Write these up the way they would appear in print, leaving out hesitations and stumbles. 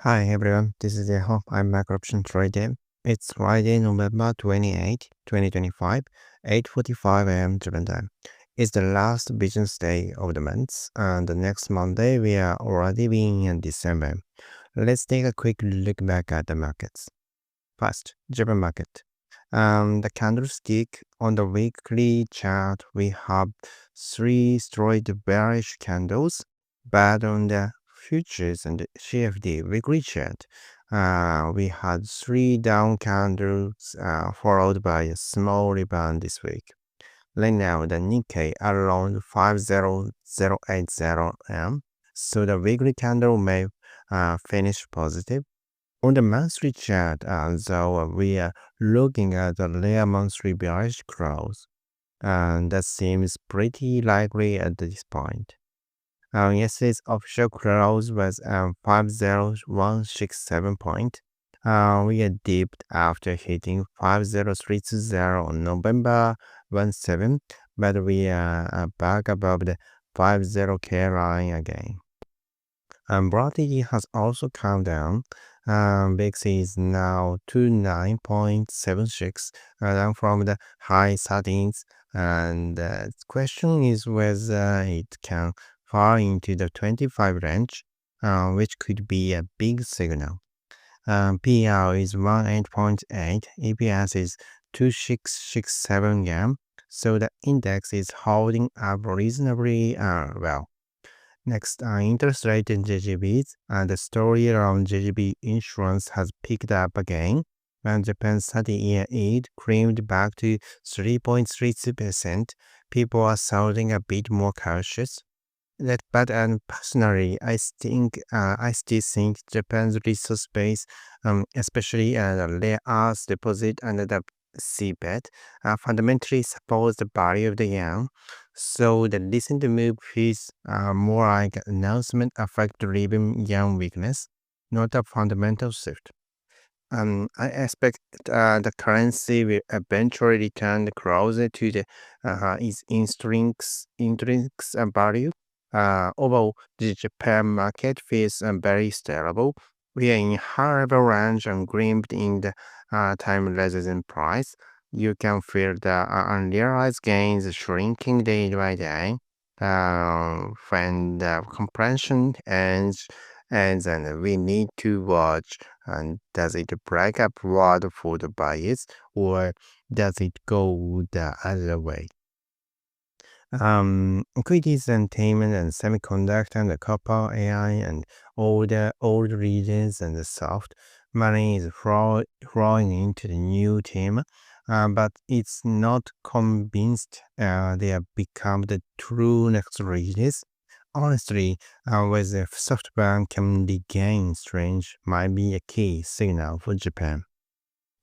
Hi everyone, this is Yeho. I'm macro option trader. It's Friday, November 28, 2025, 8:45 a.m. Japan time. It's the last business day of the month, and the next Monday we are already being in December. Let's take a quick look back at the markets. First, Japan market. The candlestick on the weekly chart, we have three straight bearish candles, but on the futures and the CFD weekly chart, we had three down candles, followed by a small rebound this week. Right now, the Nikkei around 50080 M, so the weekly candle may finish positive. On the monthly chart, though, we are looking at a rare monthly bearish close, and that seems pretty likely at this point. Yesterday's official close was 50167 point. We had dipped after hitting 50320 on November 17, but we are back above the 50K line again. Volatility has also come down. VIX is now 29.76, down from the high settings. And the question is whether it can fall into the 25 range, which could be a big signal. PL is 18.8, EPS is 2667 yen, so the index is holding up reasonably well. Next, interest rate in JGBs. The story around JGB insurance has picked up again. When Japan's 30-year yield climbed back to 3.32%, people are sounding a bit more cautious. But personally, I still think Japan's resource base, especially the rare earth deposit and the seabed, fundamentally supports the value of the yen. So the recent move feels more like an announcement affect driven yen weakness, not a fundamental shift. I expect the currency will eventually return closer to its intrinsic value. Although the Japan market feels very stable, we are in higher range and gripped in the time rather than price. You can feel the unrealized gains shrinking day by day. When the compression ends, and we need to watch, and does it break upward for the bias, or does it go the other way? Equities, entertainment, and semiconductor, and the copper, AI, and all the old regions and the soft money is flowing into the new team. But it's not convinced they have become the true next regions. Honestly, whether SoftBank can regain strength might be a key signal for Japan.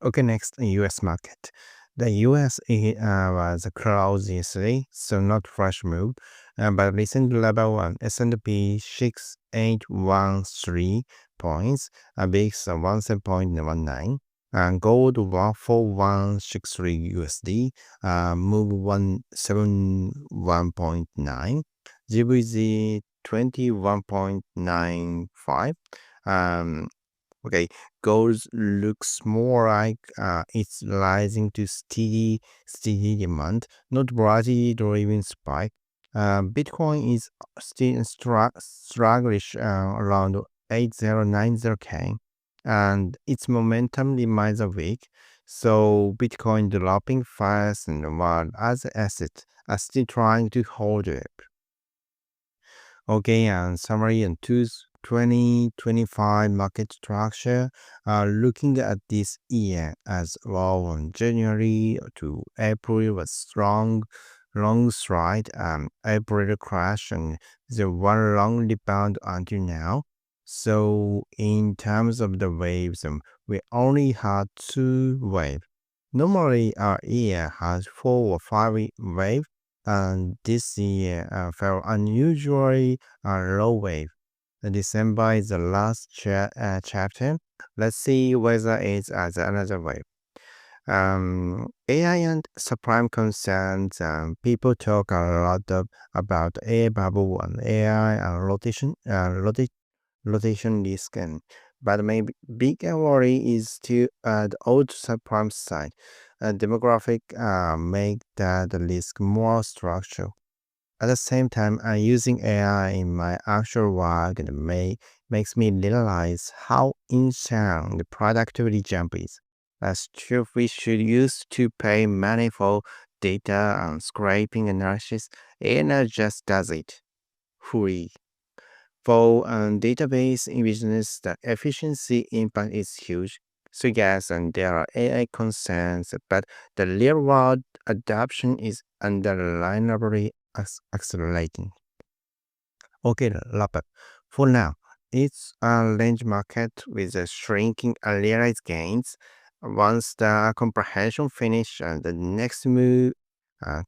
Okay, next, US market. The US was closed yesterday, so not fresh move, but recent level on S&P 6813 points, a big 17.19, and gold 14163 USD, move 171.9, GBZ 21.95. Okay, gold looks more like it's rising to steady demand, not broadly driven spike. Bitcoin is still sluggish around 8090K, and its momentum remains weak. So Bitcoin dropping fast, and while other assets are still trying to hold it. Okay, and summary and 2025 market structure. Looking at this year as well, on January to April was strong, long stride. April crash and the one long rebound until now. So in terms of the waves, we only had two waves. Normally, our year has four or five waves, and this year felt unusually low wave. The December is the last chapter. Let's see whether it's as another wave. AI and subprime concerns. People talk a lot about AI bubble and AI rotation risk, and But my bigger worry is to the old subprime side. Demographic make that risk more structural. At the same time, using AI in my actual work and makes me realize how insane the productivity jump is. As stuff we should use to pay money for data and scraping analysis, AI just does it. Free. For database in business, the efficiency impact is huge. So yes, and there are AI concerns, but the real world adoption is undeniably accelerating. Okay, wrap up. For now, it's a range market with a shrinking realized gains. Once the comprehension finish, the next move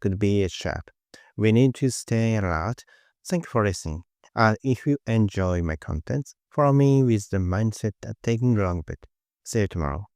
could be a sharp. We need to stay alert. Thank you for listening. If you enjoy my content, follow me with the mindset that taking wrong bit. See you tomorrow.